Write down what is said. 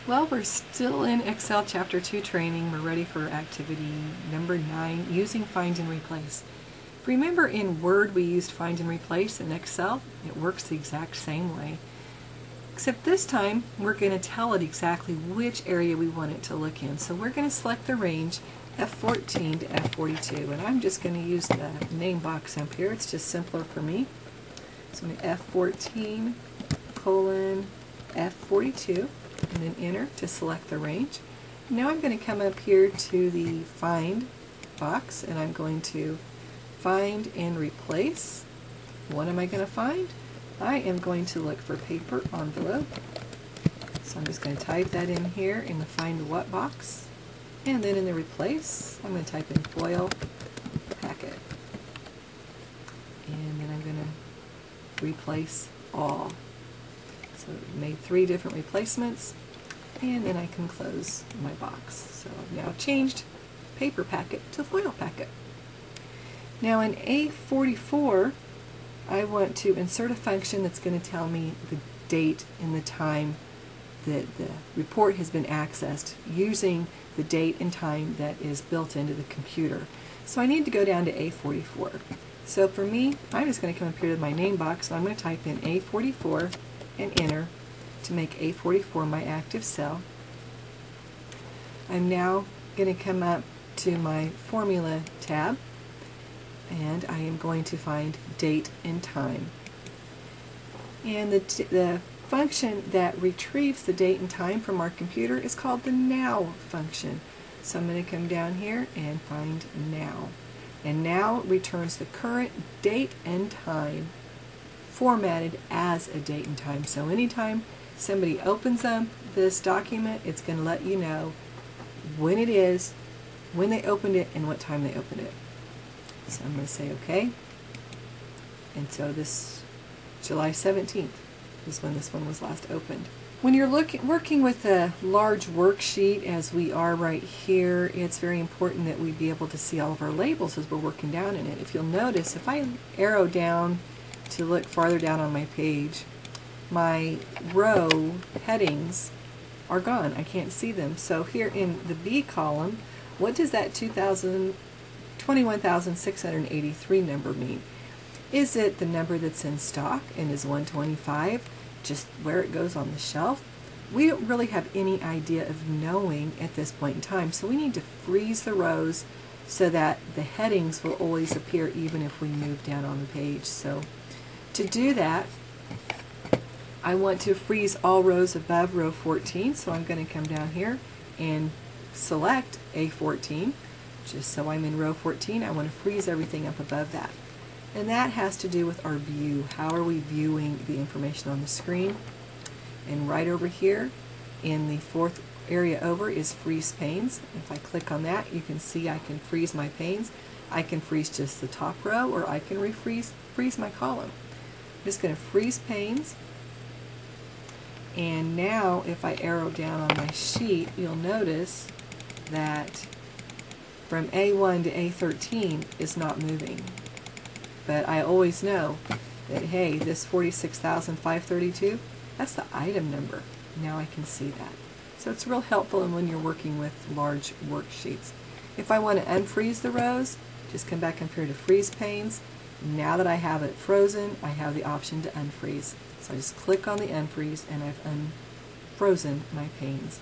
Well, we're still in Excel Chapter 2 training. We're ready for activity number 9, using find and replace. Remember in Word we used find and replace. In Excel it works the exact same way. Except this time we're going to tell it exactly which area we want it to look in. So we're going to select the range F14 to F42. And I'm just going to use the name box up here. It's just simpler for me. So I'm going to F14 colon F42. And then enter to select the range. Now I'm going to come up here to the find box and I'm going to find and replace. What am I going to find? I am going to look for paper envelope. So I'm just going to type that in here in the find what box. And then in the replace, I'm going to type in foil packet. And then I'm going to replace all. So I've made 3 different replacements, and then I can close my box. So I've now changed paper packet to foil packet. Now in A44, I want to insert a function that's going to tell me the date and the time that the report has been accessed using the date and time that is built into the computer. So I need to go down to A44. So for me, I'm just going to come up here to my name box, and I'm going to type in A44 and enter to make A44 my active cell. I'm now going to come up to my formula tab and I am going to find date and time. And the function that retrieves the date and time from our computer is called the now function. So I'm going to come down here and find now. And now returns the current date and time formatted as a date and time. So anytime somebody opens up this document, it's going to let you know when it is, when they opened it, and what time they opened it. So I'm going to say OK. And so this July 17th is when this one was last opened. When you're working with a large worksheet, as we are right here, it's very important that we be able to see all of our labels as we're working down in it. If you'll notice, if I arrow down to look farther down on my page, my row headings are gone. I can't see them. So here in the B column, what does that 21,683 number mean? Is it the number that's in stock and is 125, just where it goes on the shelf? We don't really have any idea of knowing at this point in time, so we need to freeze the rows so that the headings will always appear even if we move down on the page. So to do that, I want to freeze all rows above row 14, so I'm going to come down here and select A14. Just so I'm in row 14, I want to freeze everything up above that. And that has to do with our view. How are we viewing the information on the screen? And right over here in the 4th area over is freeze panes. If I click on that, you can see I can freeze my panes. I can freeze just the top row, or I can freeze my column. I'm just going to freeze panes. And now if I arrow down on my sheet, you'll notice that from A1 to A13 is not moving. But I always know that, hey, this 46,532, that's the item number. Now I can see that. So it's real helpful when you're working with large worksheets. If I want to unfreeze the rows, just come back up here to freeze panes. Now that I have it frozen, I have the option to unfreeze. So I just click on the unfreeze and I've unfrozen my panes.